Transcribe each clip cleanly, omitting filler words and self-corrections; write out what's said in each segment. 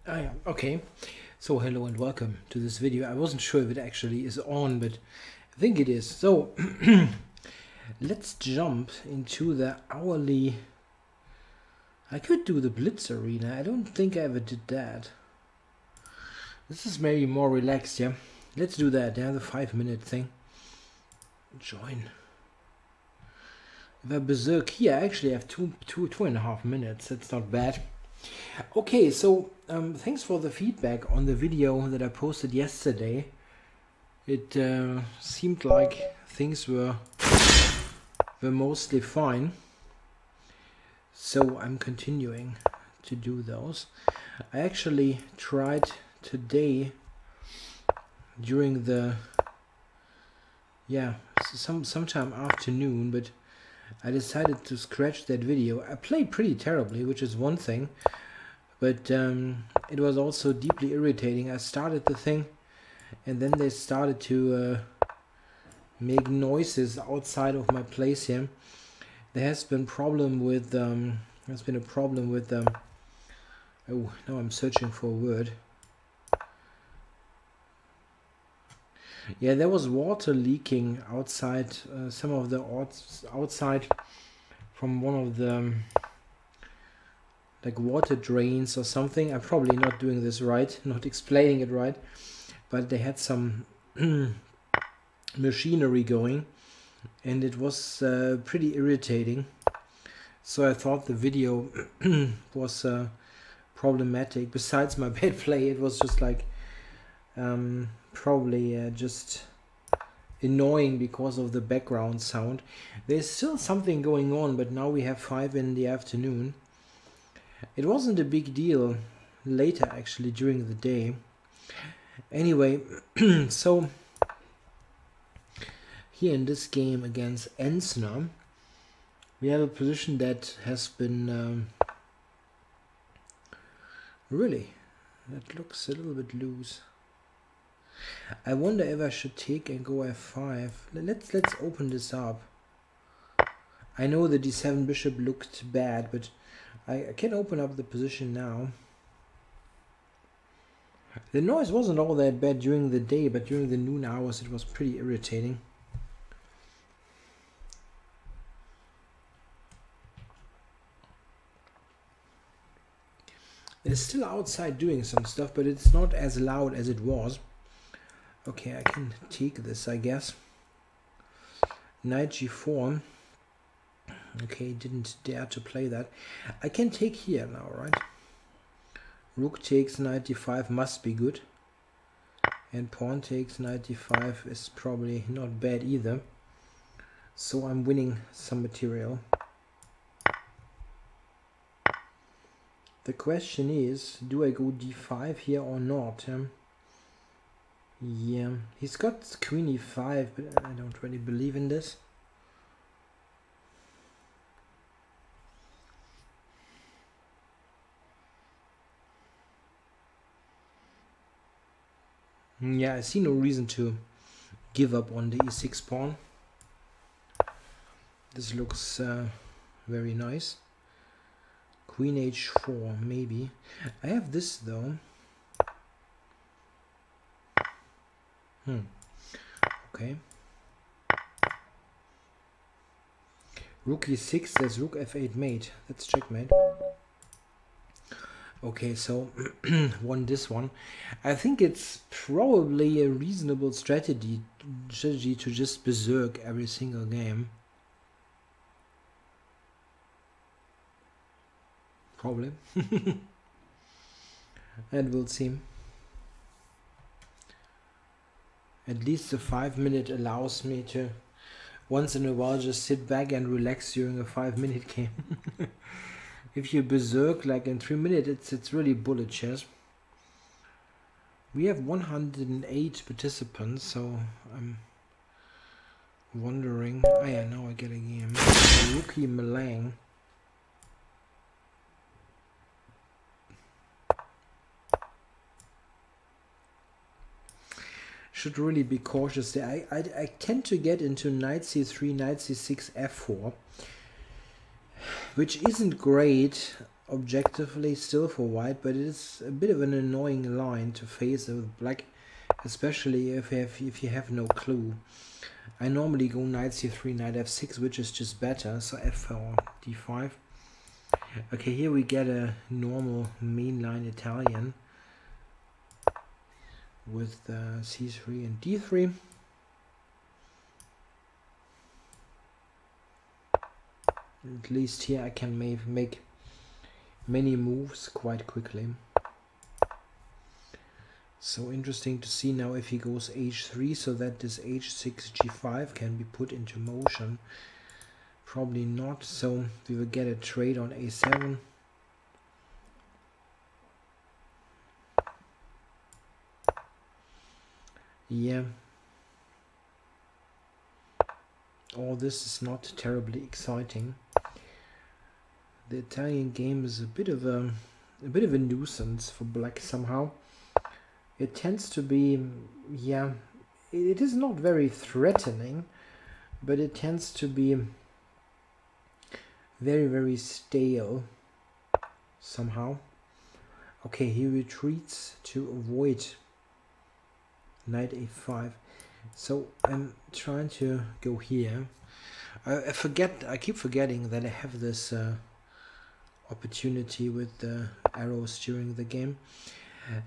Ah, yeah. Okay, so hello and welcome to this video. I wasn't sure if it actually is on, but I think it is. So let's jump into the hourly. I could do the Blitz arena. I don't think I ever did that. This is maybe more relaxed, yeah. Let's do that. Yeah, the 5-minute thing. Join. If I berserk here, I actually have two and a half minutes. That's not bad. Okay, so thanks for the feedback on the video that I posted yesterday. It seemed like things were mostly fine, so I'm continuing to do those. I actually tried today during the sometime afternoon, but I decided to scratch that video. I played pretty terribly, which is one thing, but it was also deeply irritating. I started the thing and then they started to make noises outside of my place here. There has been a problem with oh, now I'm searching for a word. Yeah, there was water leaking outside, some of the outside from one of the like water drains or something. I'm probably not doing this right, not explaining it right, but they had some machinery going and it was pretty irritating. So I thought the video was problematic. Besides my bad play, it was just like probably just annoying because of the background sound. There's still something going on, but now we have 5 in the afternoon. It wasn't a big deal later, actually, during the day. Anyway, so here in this game against Ensner, we have a position that has been really, that looks a little bit loose. I wonder if I should take and go f5. Let's open this up. I know the d7 bishop looked bad, but I can open up the position now. The noise wasn't all that bad during the day, but during the noon hours it was pretty irritating. It's still outside doing some stuff, but it's not as loud as it was. Okay, I can take this, I guess. Knight g4. Okay, didn't dare to play that. I can take here now, right? Rook takes knight d5 must be good. And pawn takes knight d5 is probably not bad either. So I'm winning some material. The question is, do I go d5 here or not? Yeah, he's got queen e5, but I don't really believe in this. Yeah, I see no reason to give up on the e6 pawn. This looks very nice. Queen h4, maybe. I have this though. Okay. Rook e6, there's rook f8 mate. That's checkmate. Okay, so won this one. I think it's probably a reasonable strategy to just berserk every single game. Probably. And we'll see. At least the 5-minute allows me to once in a while just sit back and relax during a 5-minute game. If you berserk like in 3 minutes, it's really bullet chess. We have 108 participants, so I'm wondering. Oh yeah, now I get a game. Rookie Malang. Should really be cautious there. I tend to get into knight c3, knight c6, f4, which isn't great objectively still for white, but it's a bit of an annoying line to face with black, especially if you have no clue. I normally go knight c3, knight f6, which is just better, so f4, d5. Okay, here we get a normal mainline Italian with c3 and d3. At least here I can make many moves quite quickly. So interesting to see now if he goes h3, so that this h6 g5 can be put into motion. Probably not, so we will get a trade on a7. Yeah. All this is not terribly exciting. The Italian game is a bit of a nuisance for black somehow. It tends to be, yeah, it is not very threatening, but it tends to be very, very stale somehow. Okay, he retreats to avoid knight a5. So I'm trying to go here. I keep forgetting that I have this opportunity with the arrows during the game.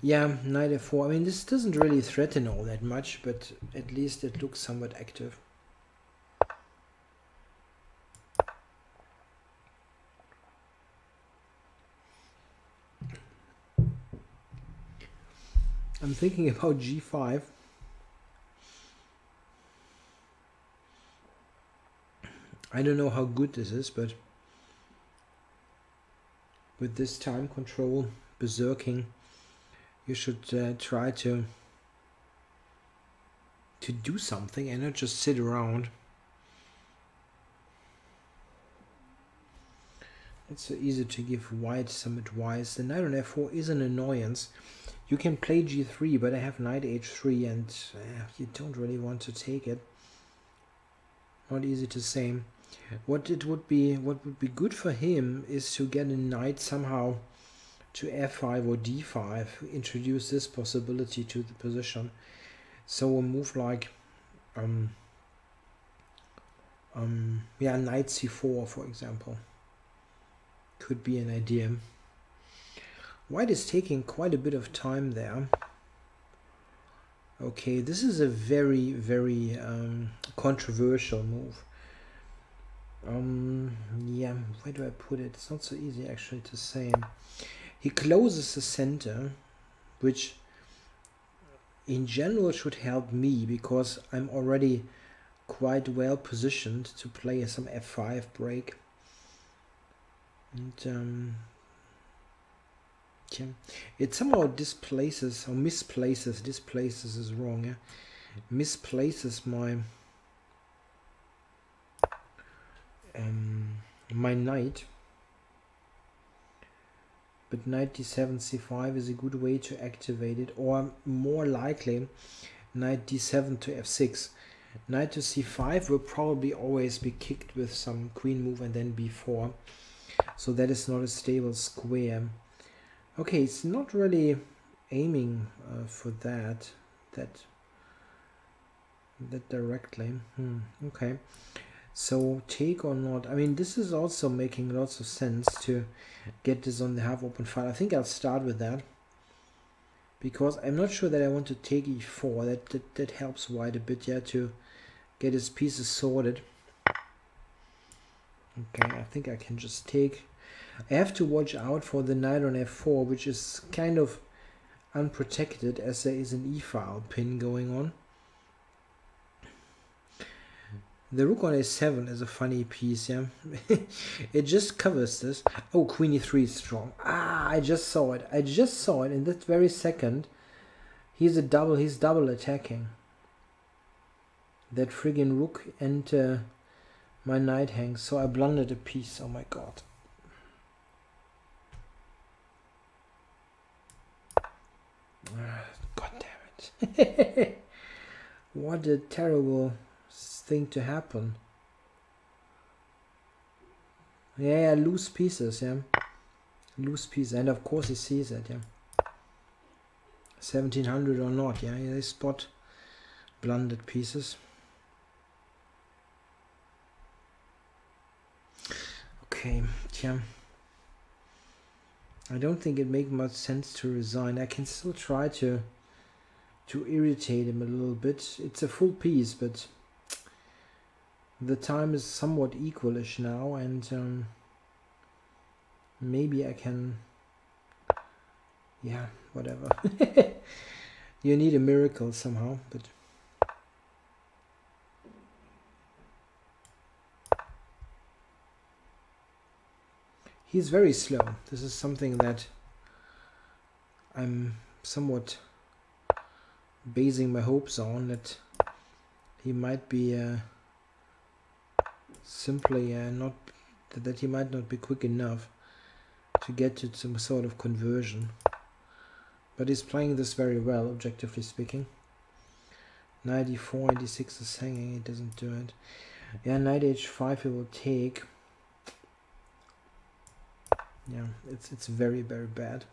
Yeah, knight f4. I mean, this doesn't really threaten all that much, but at least it looks somewhat active. I'm thinking about g5. I don't know how good this is, but with this time control, berserking, you should try to do something and not just sit around. It's so easy to give white some advice. The knight on f4 is an annoyance. You can play g3, but I have knight h3 and you don't really want to take it. Not easy to say. What would be good for him is to get a knight somehow to f5 or d5, introduce this possibility to the position. So a move like yeah, knight c4 for example could be an idea. White is taking quite a bit of time there. Okay, this is a very, very controversial move. Yeah, where do I put it? It's not so easy actually to say. He closes the center, which in general should help me because I'm already quite well positioned to play some f5 break. And yeah, it somehow displaces or misplaces. Displaces is wrong. Yeah, misplaces my my knight. But knight d7 c5 is a good way to activate it, or more likely knight d7 to f6. Knight to c5 will probably always be kicked with some queen move and then b4, so that is not a stable square. Okay, it's not really aiming for that directly. Okay, so take or not. I mean, this is also making lots of sense to get this on the half open file. I think I'll start with that because I'm not sure that I want to take e4. That helps white a bit, yeah, to get his pieces sorted. Okay, I think I can just take. I have to watch out for the knight on f4, which is kind of unprotected as there is an e-file pin going on. The rook on a7 is a funny piece, yeah. It just covers this. Oh, queen e3 is strong. Ah, I just saw it. I just saw it in that very second. He's double attacking. That friggin' rook and my knight hangs. So I blundered a piece. Oh my god. God damn it. What a terrible thing to happen. Yeah, I lose pieces, yeah. Loose piece, and of course he sees it, yeah. 1700 or not, yeah, they spot blundered pieces. Okay, yeah. I don't think it makes much sense to resign. I can still try to irritate him a little bit. It's a full piece, but the time is somewhat equalish now, and maybe I can, yeah, whatever. You need a miracle somehow, but he's very slow. This is something that I'm somewhat basing my hopes on, that he might be simply not, that he might not be quick enough to get to some sort of conversion. But he's playing this very well, objectively speaking. 94, 86 is hanging, it doesn't do it. Yeah, knight h5 he will take. Yeah, it's very, very bad.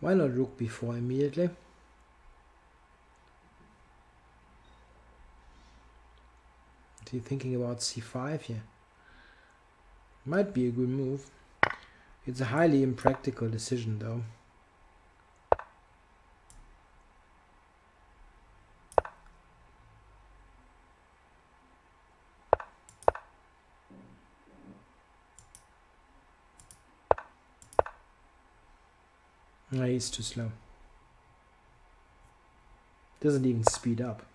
Why not rook b4 immediately? Is he thinking about c5 here? Might be a good move. It's a highly impractical decision though. No, he's too slow. Doesn't even speed up.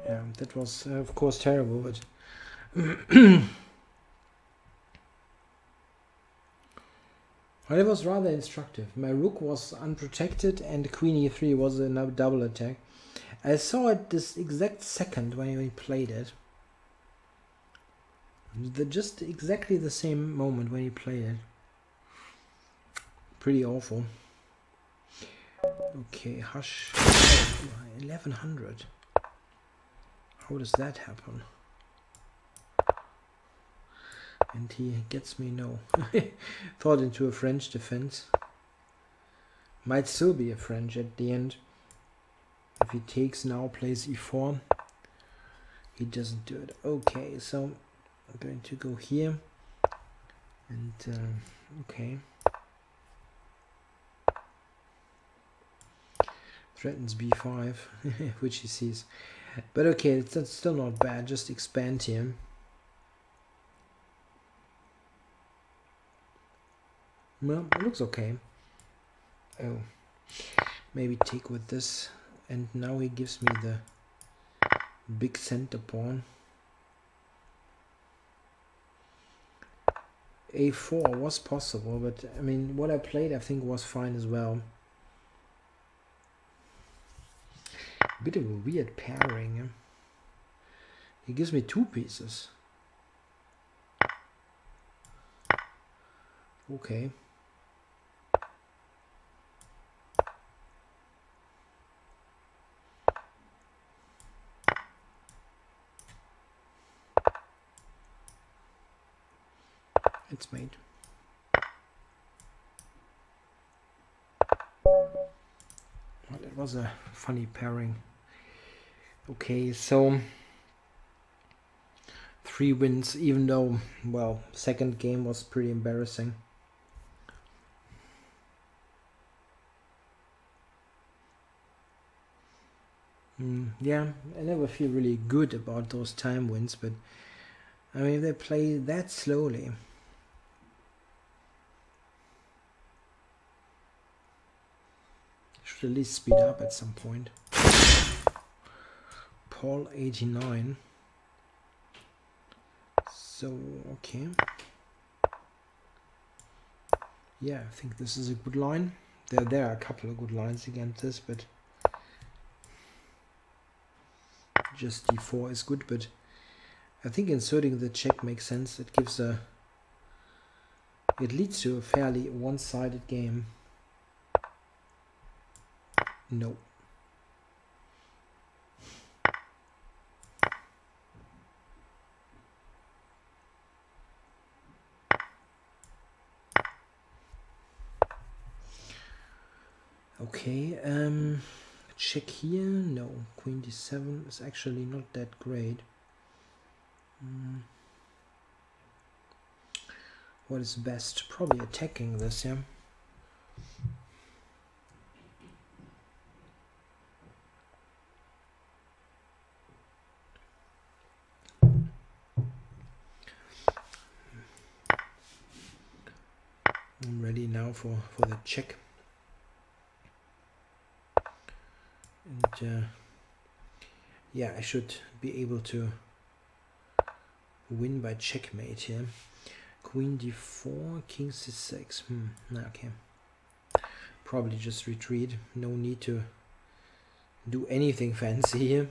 Yeah, that was of course terrible, but well, it was rather instructive. My rook was unprotected and queen e3 was a double attack. I saw it this exact second when he played it. Just exactly the same moment when he played it. Pretty awful. Okay, hush. 1100. How does that happen? And he gets me no. Thought into a French defense. Might still be a French at the end. If he takes now, plays e4. He doesn't do it. Okay, so I'm going to go here. And okay. Threatens b5, which he sees. But okay, it's still not bad. Just expand here. Well, it looks okay. Oh, maybe take with this, and now he gives me the big center pawn. A4 was possible, but I mean, what I played I think was fine as well. A bit of a weird pairing. He gives me two pieces. Okay. It's made. Well, that was a funny pairing. Okay, so 3 wins, even though, well, second game was pretty embarrassing. Yeah, I never feel really good about those time wins, but I mean, they play that slowly. Should at least speed up at some point. call 89. So, okay. Yeah, I think this is a good line. There are a couple of good lines against this, but just d4 is good. But I think inserting the check makes sense. It gives it leads to a fairly one-sided game. No. Okay, check here. No, queen d7 is actually not that great. What is best? Probably attacking this, yeah. I'm ready now for the check. And yeah, I should be able to win by checkmate here. Queen d4, king c6. Okay. Probably just retreat. No need to do anything fancy here.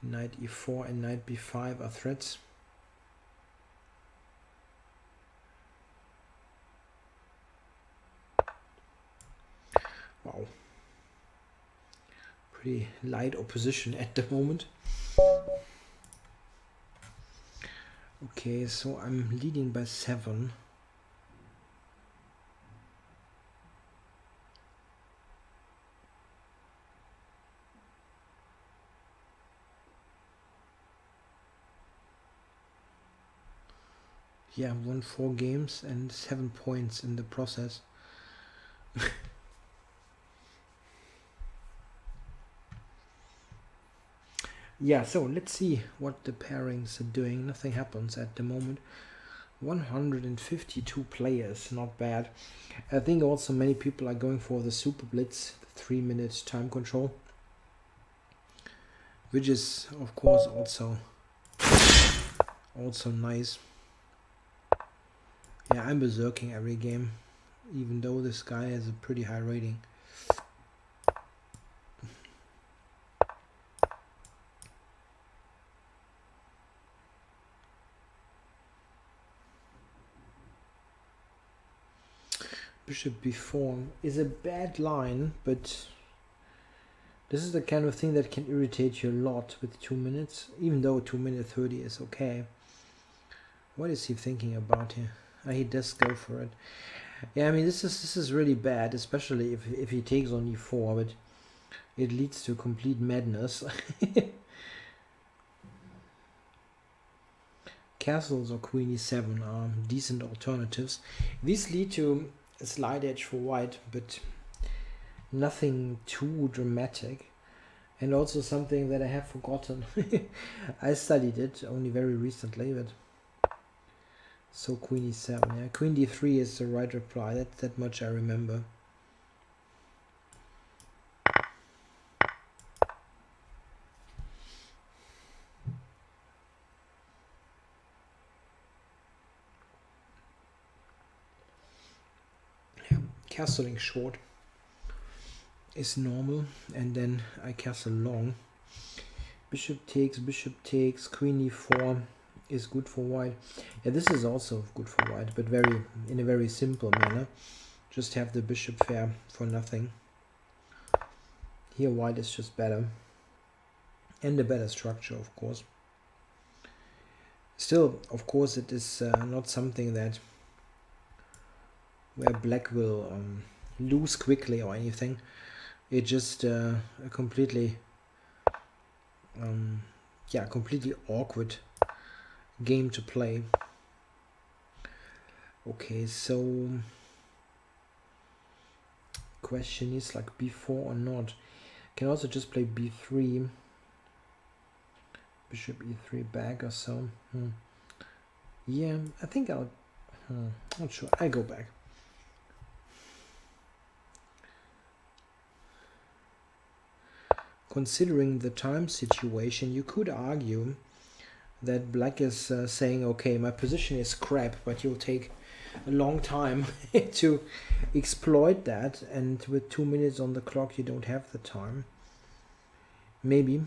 Knight e4 and knight b5 are threats. Wow. Pretty light opposition at the moment. Okay, so I'm leading by 7. Yeah, won 4 games and 7 points in the process. Yeah, so let's see what the pairings are doing. Nothing happens at the moment. 152 players, not bad. I think also many people are going for the Super Blitz, the 3-minute time control, which is of course also nice. Yeah, I'm berserking every game, even though this guy has a pretty high rating. Bishop b4 is a bad line, but this is the kind of thing that can irritate you a lot with 2 minutes, even though 2 minute 30 is okay. What is he thinking about here? He does go for it. Yeah, I mean this is really bad, especially if he takes on e4, but it leads to complete madness. Castles or queen e7 are decent alternatives. These lead to a slight edge for white, but nothing too dramatic. And also something that I have forgotten. I studied it only very recently, but so queen e7, yeah. Queen d3 is the right reply, that much I remember. Yeah, castling short is normal, and then I castle long. Bishop takes, queen e4 is good for white. Yeah, this is also good for white, but in a very simple manner. Just have the bishop fair for nothing. Here white is just better, and a better structure, of course. Still, of course, it is not something that where black will lose quickly or anything. It's just a completely completely awkward game to play. Okay, so question is like b4 or not. Can also just play b3, bishop e3 back or so. Yeah, I think I'll not sure, I go back. considering the time situation, you could argue that black is saying, okay, my position is crap, but you'll take a long time to exploit that, and with 2 minutes on the clock you don't have the time. Maybe.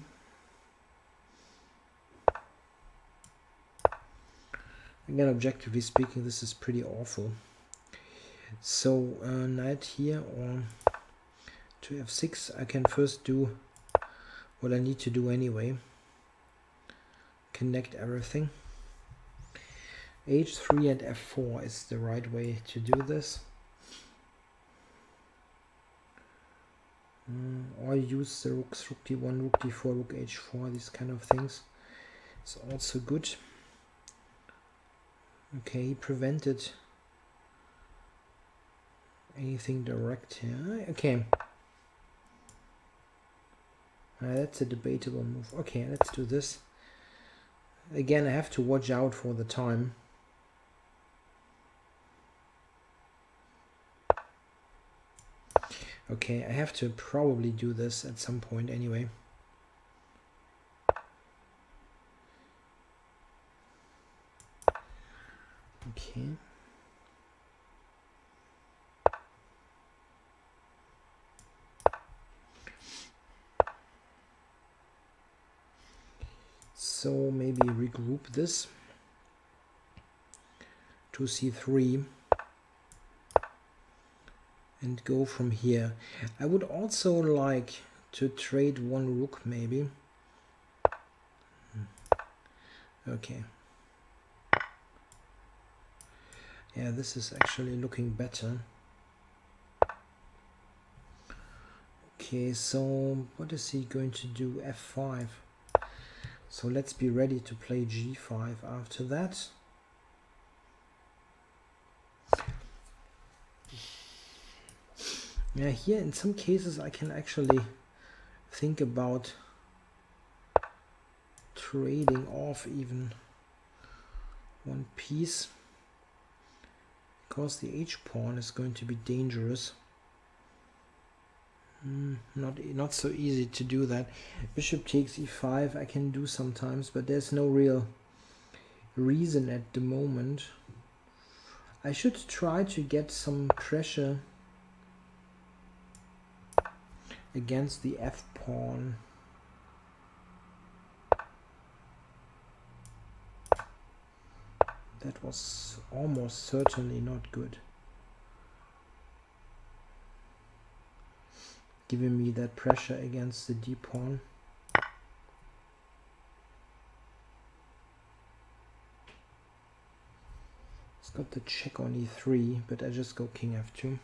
Again, objectively speaking, this is pretty awful. So knight here or to f6, I can first do what I need to do anyway. Connect everything. h3 and f4 is the right way to do this. Or use the rooks, rook d1, rook d4, rook h4, these kind of things. It's also good. Okay, he prevented anything direct here. Okay. That's a debatable move. Okay, let's do this. Again, I have to watch out for the time. Okay, I have to probably do this at some point anyway. Okay. So maybe regroup this to c3 and go from here. I would also like to trade one rook maybe. Okay. Yeah, this is actually looking better. Okay, so what is he going to do? f5. So let's be ready to play g5 after that. Yeah, here in some cases I can actually think about trading off even one piece, because the h-pawn is going to be dangerous. Not so easy to do that. Bishop takes e5 I can do sometimes, but there's no real reason at the moment. I should try to get some pressure against the f-pawn. That was almost certainly not good. Giving me that pressure against the d-pawn. It's got the check on e3, but I just go king f2.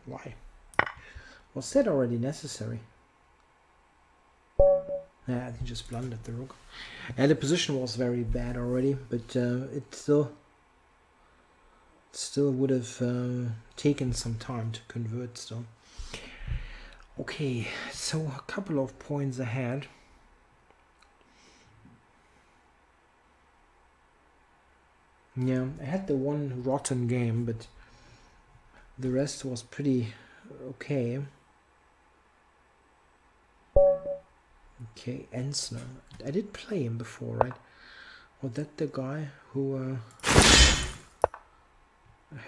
Why? Was that already necessary? Yeah, he just blundered the rook. And the position was very bad already, but it still would have taken some time to convert still. Okay, so a couple of points ahead. Yeah, I had the one rotten game, but the rest was pretty okay. Okay, Ensner. I did play him before, right? Was that the guy who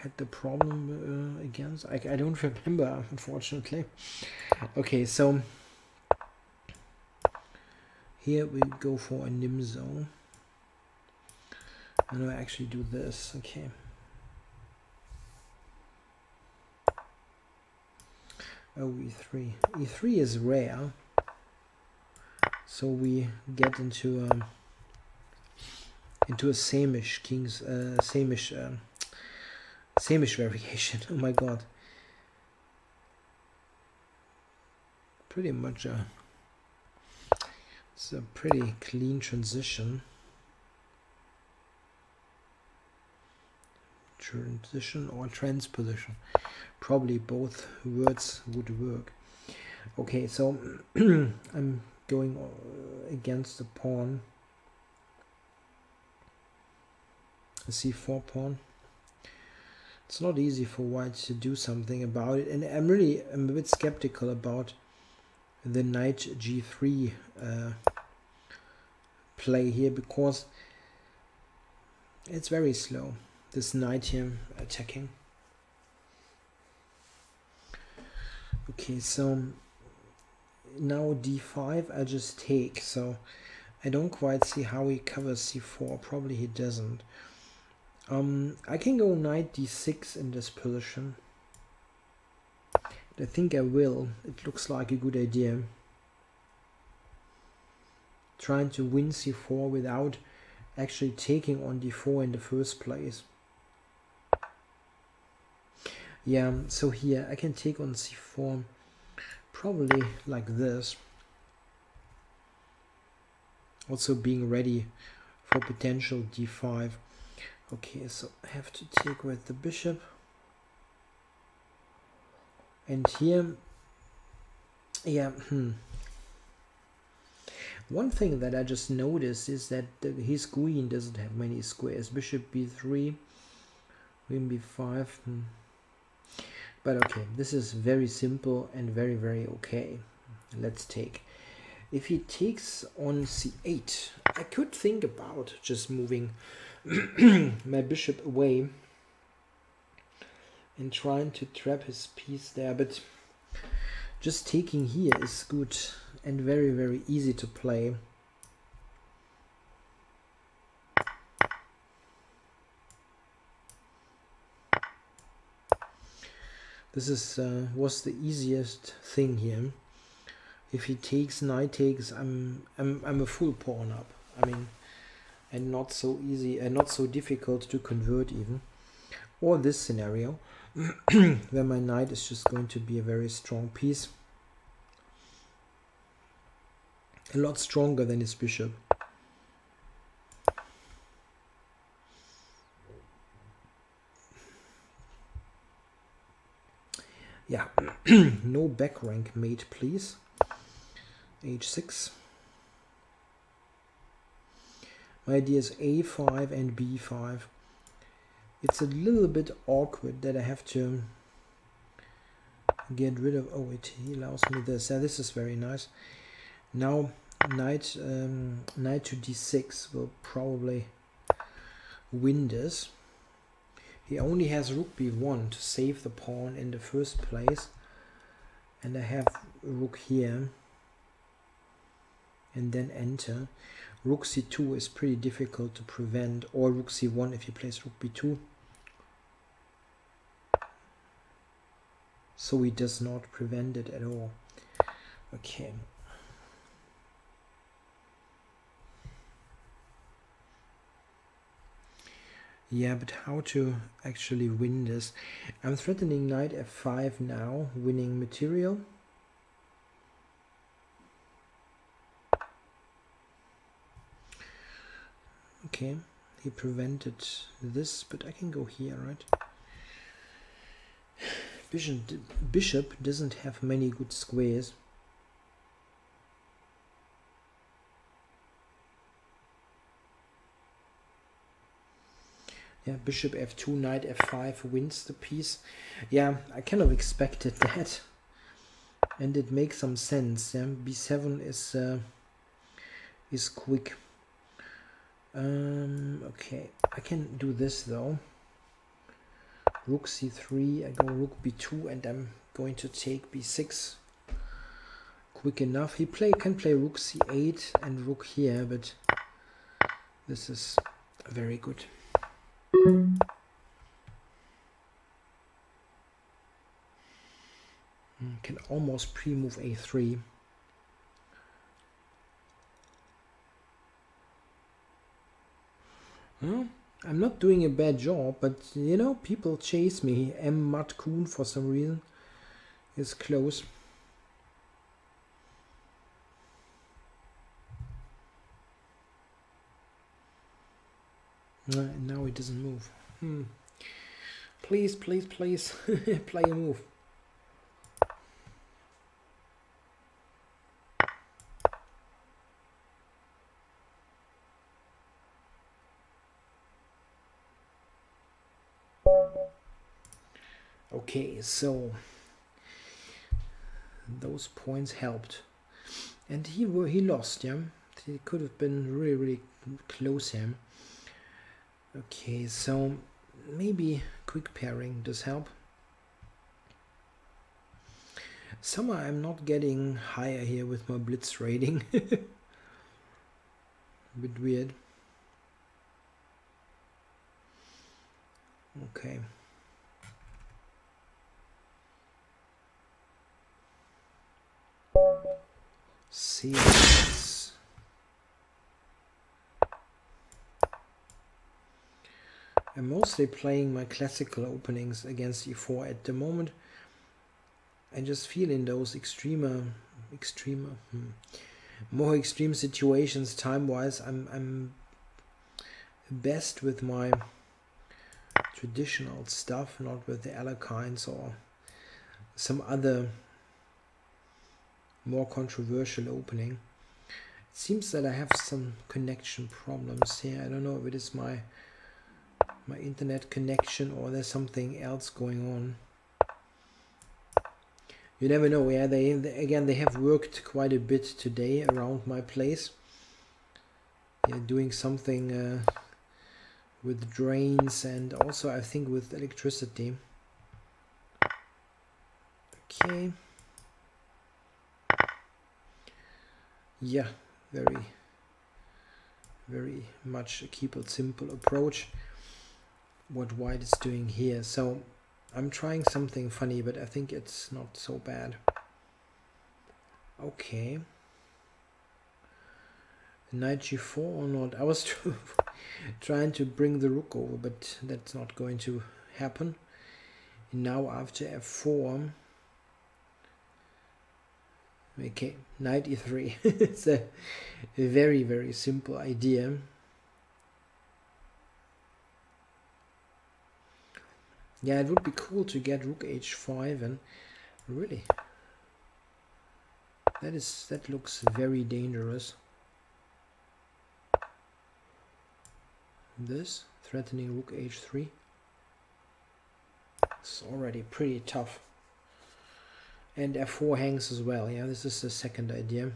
had the problem against? I don't remember, unfortunately. Okay, so here we go for a Nimzo. And I actually do this. Okay. Oh, e3. E3 is rare, so we get into a samish king's samish variation. Oh my god! Pretty much it's a pretty clean transition. Transition or transposition. Probably both words would work. Okay, so I'm going against the pawn, the c4 pawn. It's not easy for white to do something about it, and I'm a bit skeptical about the knight g3 play here, because it's very slow, this knight here attacking. Okay, so now d5 I just take, so I don't quite see how he covers c4. Probably he doesn't. I can go knight d6 in this position. I think I will. It looks like a good idea. Trying to win c4 without actually taking on d4 in the first place. Yeah, so here I can take on c4, probably like this. Also being ready for potential d5. Okay, so I have to take with the bishop. And here, yeah, one thing that I just noticed is that his queen doesn't have many squares. Bishop b3, queen b5. But okay, this is very simple and very, very okay. Let's take. If he takes on c8, I could think about just moving my bishop away and trying to trap his piece there, but just taking here is good and very, very easy to play. This is was the easiest thing here. If he takes, knight takes, I'm a full pawn up. I mean, and not so easy and not so difficult to convert even. Or this scenario where my knight is just going to be a very strong piece, a lot stronger than his bishop. Yeah, no back rank mate, please. h6. My idea is a5 and b5. It's a little bit awkward that I have to get rid of. Oh, he allows me this. Yeah, this is very nice. Now knight to d6 will probably win this. He only has rook b1 to save the pawn in the first place, and I have rook here and then enter. Rook c2 is pretty difficult to prevent, or rook c1 if he plays rook b2. So he does not prevent it at all. Okay. Yeah, but how to actually win this? I'm threatening knight f5 now, winning material. Okay, he prevented this, but I can go here, right? Bishop doesn't have many good squares. Yeah, bishop f2, knight f5 wins the piece. Yeah, I kind of expected that, and it makes some sense. Yeah, b7 is quick. Okay, I can do this though. Rook c3, I go rook b2, and I'm going to take b6. Quick enough. He can play rook c8 and rook here, but this is very good. Can almost pre-move a3. Well, I'm not doing a bad job, but you know, people chase me. M. Matkun for some reason is close. Now it doesn't move. Please, please, please, play a move. Okay, so those points helped, and he lost. Yeah, he could have been really close here. Okay, so maybe quick pairing does help. Somehow I'm not getting higher here with my Blitz rating. A bit weird. Okay. See this. I'm mostly playing my classical openings against e4 at the moment. I just feel in those more extreme situations time-wise, I'm best with my traditional stuff, not with the Alekines or some other more controversial opening. It seems that I have some connection problems here. I don't know if it is my internet connection or there's something else going on. You never know. Yeah, they have worked quite a bit today around my place. Yeah, doing something with drains and also I think with electricity. Okay. Yeah, very much a keep it simple approach. What white is doing here. So I'm trying something funny, but I think it's not so bad. Okay. Knight g4 or not? I was trying to bring the rook over, but that's not going to happen. And now after f4, okay, knight e3. It's a very simple idea. Yeah, it would be cool to get rook h5, and really that looks very dangerous. This threatening rook h3 is already pretty tough. And f4 hangs as well. Yeah, this is the second idea.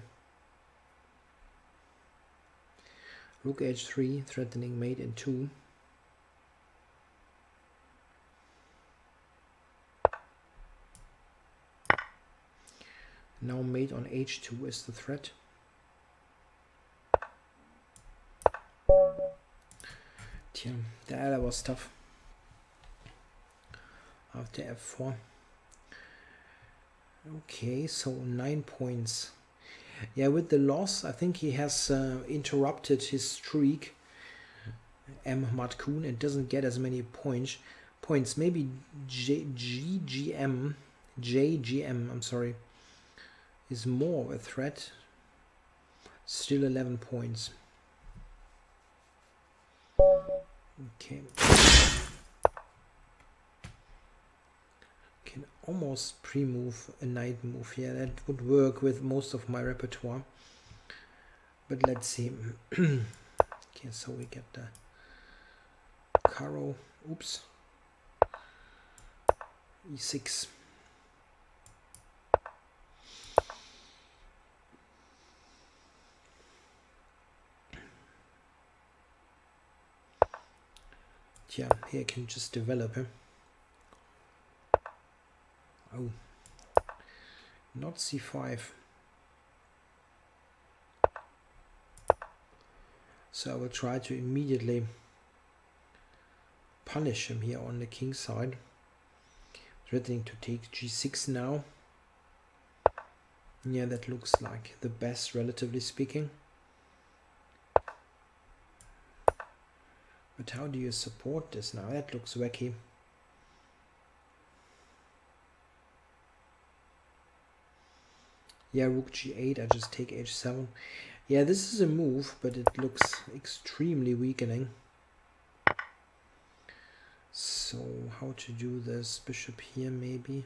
Rook h3 threatening mate in 2. Now mate on h2 is the threat. Yeah, that was tough. After f4. Okay, so 9 points. Yeah, with the loss, I think he has interrupted his streak. Matkun, and doesn't get as many points. Maybe JGM, I'm sorry, is more of a threat. Still 11 points. Okay. Can almost pre-move a knight move here. That would work with most of my repertoire. But let's see. Okay, so we get the Caro. Oops. E6. Yeah, here I can just develop him. Oh, not c5. So I will try to immediately punish him here on the king side. Threatening to take g6 now. Yeah, that looks like the best, relatively speaking. But how do you support this now? That looks wacky. Yeah, rook g8, I just take h7. Yeah, this is a move, but it looks extremely weakening. So how to do this? Bishop here maybe.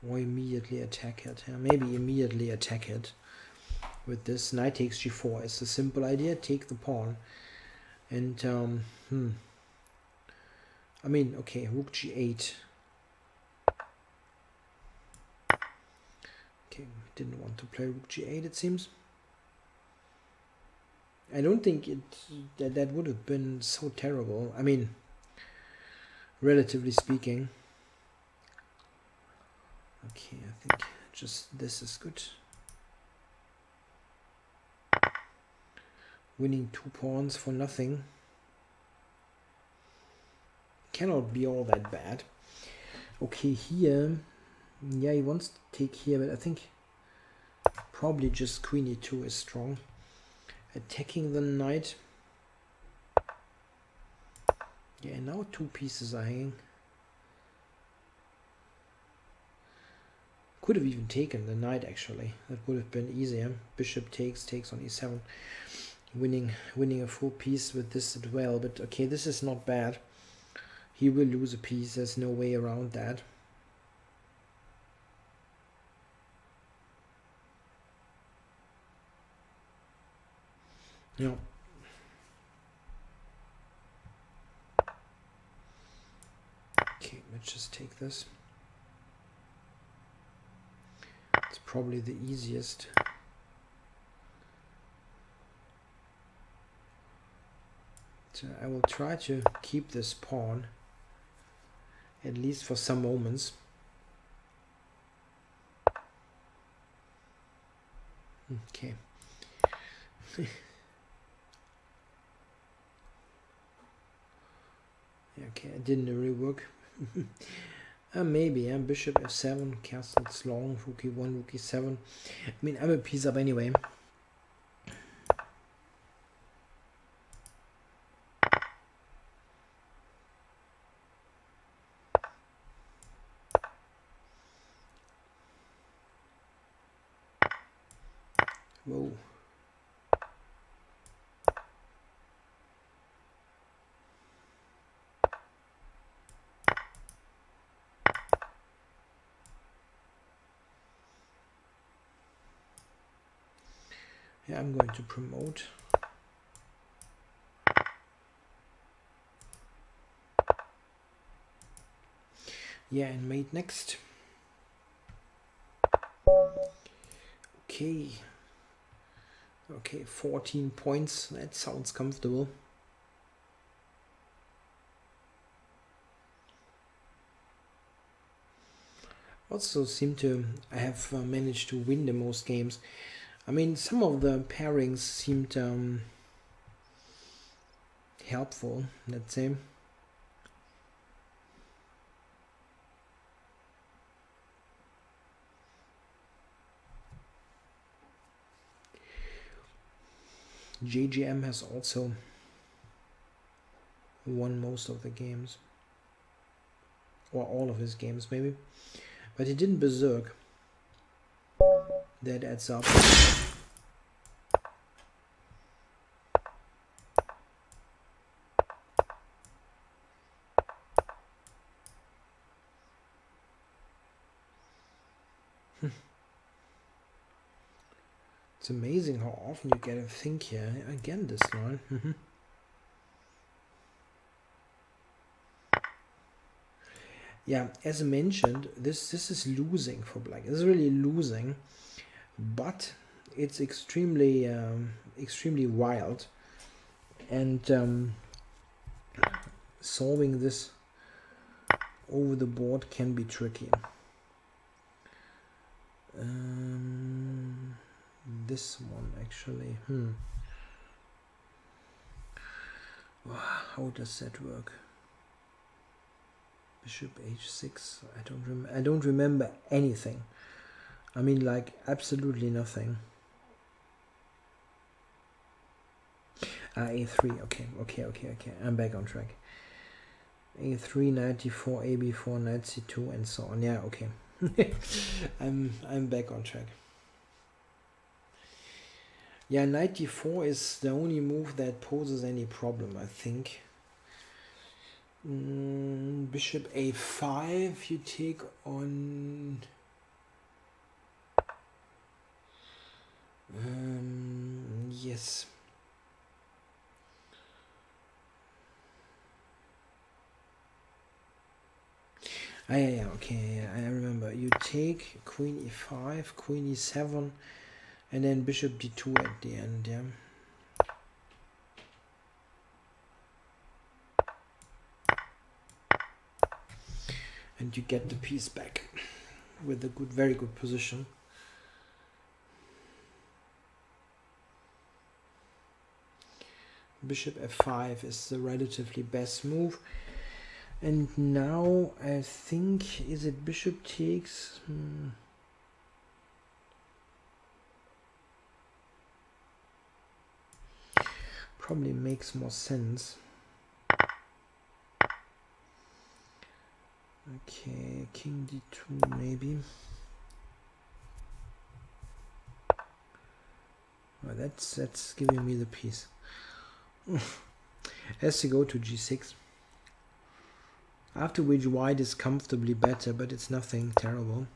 Or immediately attack it. Yeah, maybe immediately attack it. With this, knight takes g4. It's a simple idea, take the pawn. And, I mean, okay, rook g8. Okay, didn't want to play rook g8, it seems. I don't think that would have been so terrible. I mean, relatively speaking. Okay, I think just this is good. Winning 2 pawns for nothing cannot be all that bad. Okay, here, yeah, he wants to take here, but I think probably just queen e2 is strong. Attacking the knight. Yeah, now 2 pieces are hanging. Could have even taken the knight, actually. That would have been easier. Bishop takes on e7. Winning a full piece with this as well. But okay, this is not bad. He will lose a piece. There's no way around that. Yeah. Okay, let's just take this. It's probably the easiest. So I will try to keep this pawn, at least for some moments. Okay. Okay, it didn't really work. Maybe, bishop f7, castles long, rook e1, rook e7. I mean, I'm a piece up anyway. Whoa. Yeah, I'm going to promote. Yeah, and mate next. Okay. Okay, 14 points. That sounds comfortable. Also seem to I have managed to win the most games. I mean, some of the pairings seemed helpful, let's say. JGM has also won most of the games, or all of his games maybe, but he didn't berserk. That adds up. It's amazing how often you get a think here. Again, this line. Yeah, as mentioned, this is losing for black. It's really losing, but it's extremely extremely wild, and solving this over the board can be tricky. This one actually. How does that work? Bishop h6. I don't remember anything. I mean, like, absolutely nothing. A3. Okay. I'm back on track. A3, knight d4, ab4, knight c2, and so on. Yeah, okay. I'm back on track. Yeah, knight d4 is the only move that poses any problem, I think. Bishop a5, you take on yes. Ah, yeah, okay, yeah, I remember. You take queen e5, queen e7, and then bishop d2 at the end, yeah. And you get the piece back with a good, very good position. Bishop f5 is the relatively best move. And now I think, is it bishop takes? Probably makes more sense. Okay, king d2 maybe. Oh, that's giving me the piece. Has to go to g6. After which white is comfortably better, but it's nothing terrible.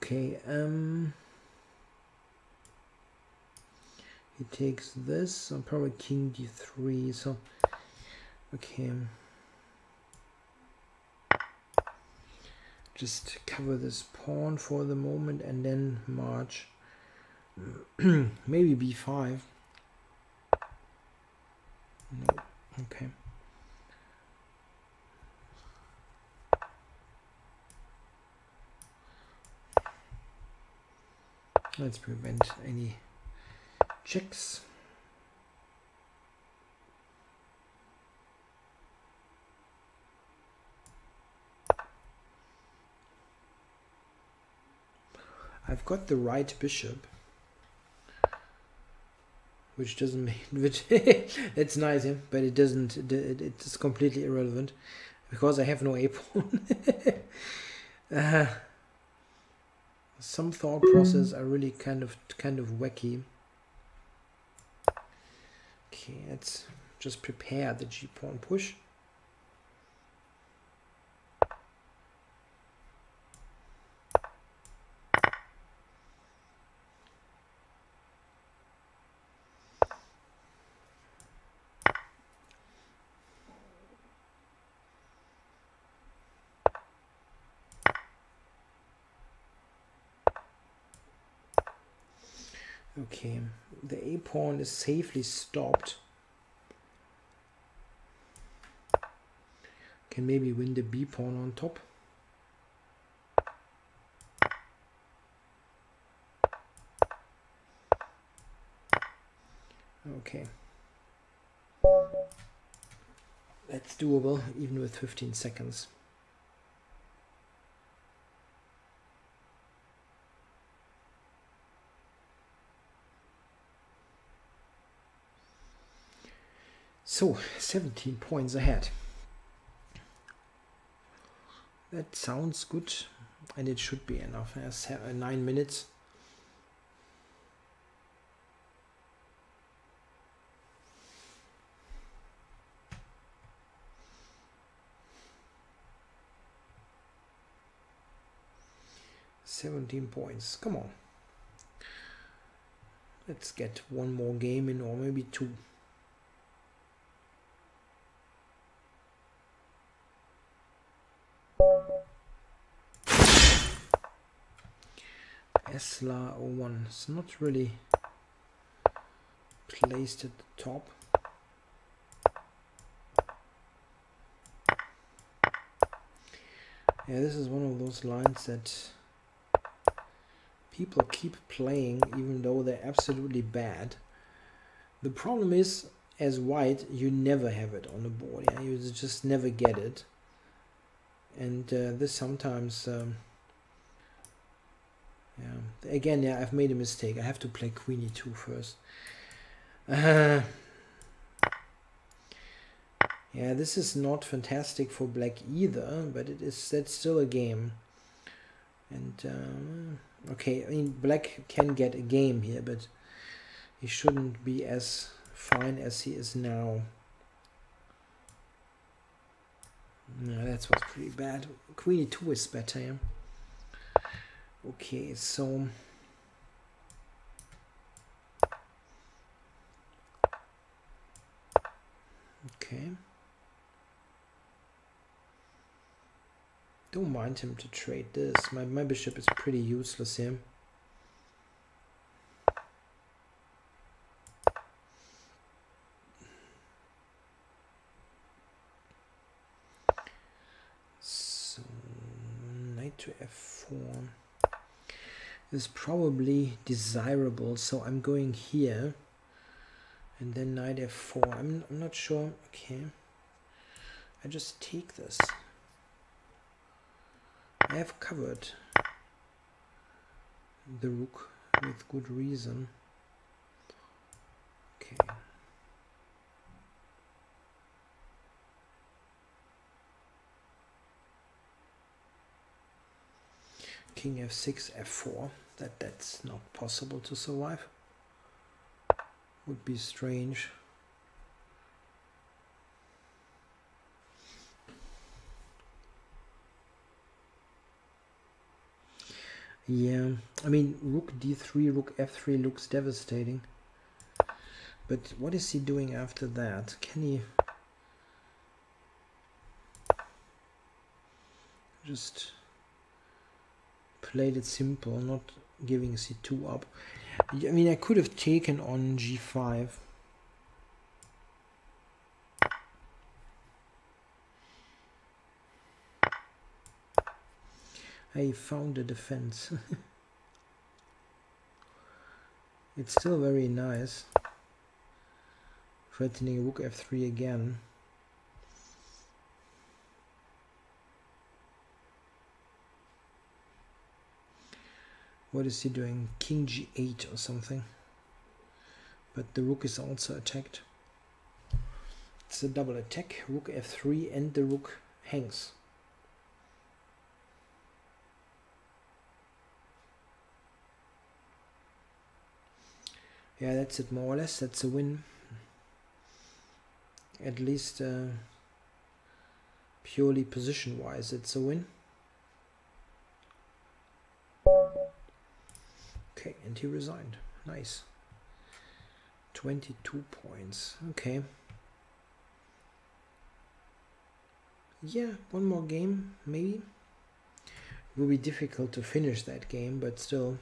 Okay, he takes this, and probably king d3, so okay. Just cover this pawn for the moment and then march. Maybe b5. No, okay. Let's prevent any checks. I've got the right bishop, which doesn't make, which it's nice, yeah, but it doesn't. It's completely irrelevant because I have no a pawn. Some thought process are really kind of wacky. Okay, let's just prepare the g pawn push. Okay, the a pawn is safely stopped. Can maybe win the b pawn on top. Okay, that's doable even with 15 seconds. So 17 points ahead. That sounds good, and it should be enough. 9 minutes. $17 points. Come on. Let's get one more game in, or maybe two. Esla 01. It's not really placed at the top. Yeah, this is one of those lines that people keep playing even though they're absolutely bad. The problem is, as white, you never have it on the board. Yeah? You just never get it. And this sometimes... yeah. Again, yeah, I've made a mistake. I have to play queen e2 first. Yeah, this is not fantastic for black either, but that's still a game. And okay, I mean, black can get a game here, but he shouldn't be as fine as he is now. No, that was pretty bad. Queen e2 is better, yeah. Okay, so okay. Don't mind him to trade this. My bishop is pretty useless here. So knight to f4 is probably desirable. So I'm going here, and then knight f4. I'm not sure. Okay, I just take this. I have covered the rook with good reason. Okay. King f6, f4. That's not possible to survive. Would be strange. Yeah, I mean, rook d3, rook f3 looks devastating. But what is he doing after that? Can he just played it simple, not giving c2 up? I mean, I could have taken on g5. I found a defense. It's still very nice. Threatening rook f3 again. What is he doing? King g8 or something. But the rook is also attacked. It's a double attack. Rook f3 and the rook hangs. Yeah, that's it more or less. That's a win. At least purely position-wise, it's a win. Okay, and he resigned. Nice. 22 points. Okay. Yeah, one more game, maybe. It will be difficult to finish that game, but still.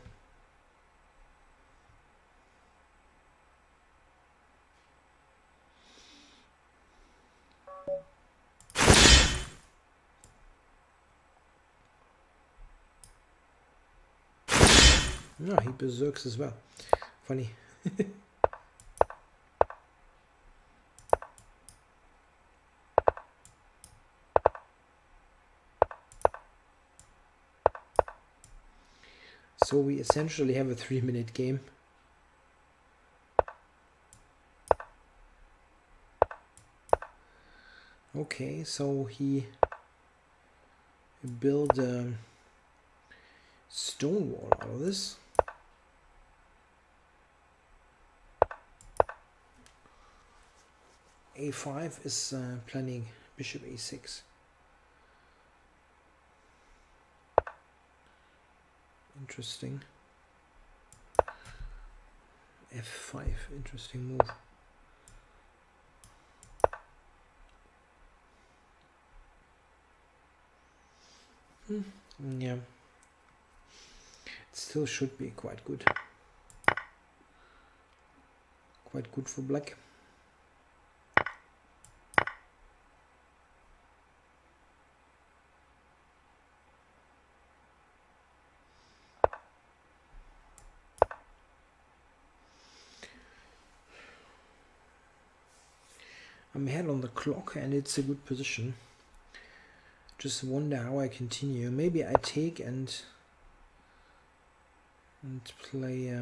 No, he berserks as well. Funny. So we essentially have a 3-minute game. Okay, so he built a stone wall out of this. A5 is planning bishop a6. Interesting. F5, interesting move. Yeah. It still should be quite good. Quite good for black. I'm ahead on the clock and it's a good position. Just wonder how I continue. Maybe I take and play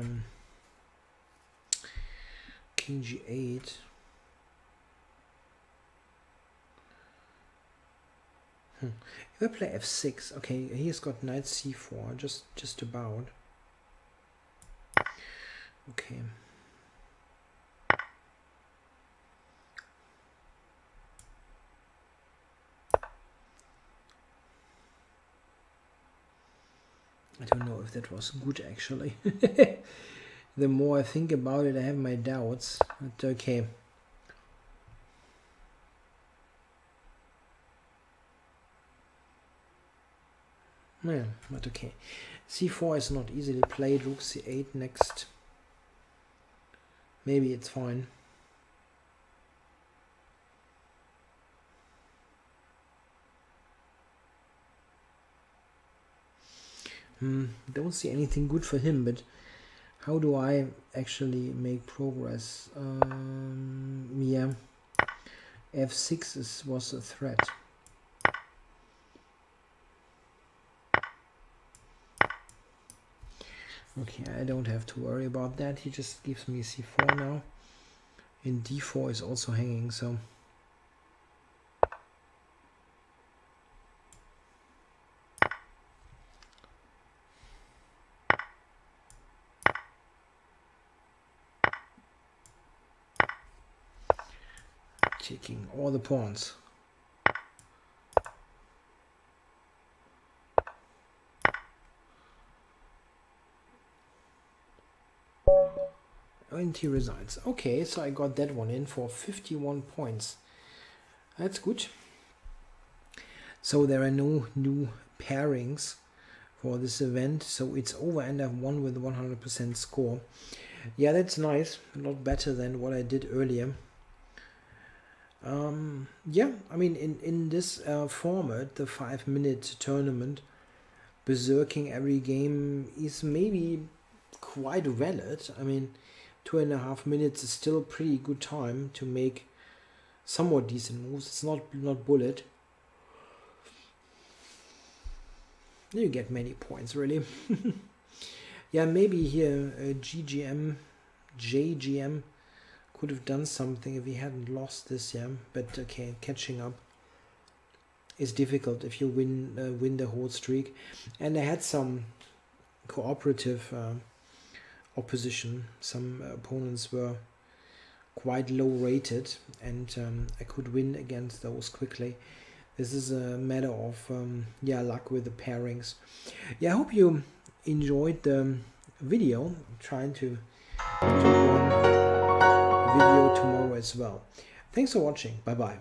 King g8. If I play f6, okay, he's got knight c4, just about. Okay. I don't know if that was good actually. The more I think about it, I have my doubts, but okay. Yeah, but okay. c4 is not easily played. Rook c8 next. Maybe it's fine. Don't see anything good for him, but how do I actually make progress? Yeah, f6 was a threat. Okay, I don't have to worry about that. He just gives me c4 now. And d4 is also hanging, so... taking all the pawns. And he resigns. Okay, so I got that one in for 51 points. That's good. So there are no new pairings for this event, so it's over and I've won with 100% score. Yeah, that's nice. A lot better than what I did earlier. Yeah, I mean, in this format, the 5-minute tournament, berserking every game is maybe quite valid. I mean, 2.5 minutes is still a pretty good time to make somewhat decent moves. It's not bullet. You get many points, really. Yeah, maybe here JGM could have done something if he hadn't lost this, yeah. But okay, catching up is difficult if you win the whole streak. And I had some cooperative opposition. Some opponents were quite low rated, and I could win against those quickly. This is a matter of yeah, luck with the pairings. Yeah, I hope you enjoyed the video. I'm trying to do one video tomorrow as well. Thanks for watching. Bye bye.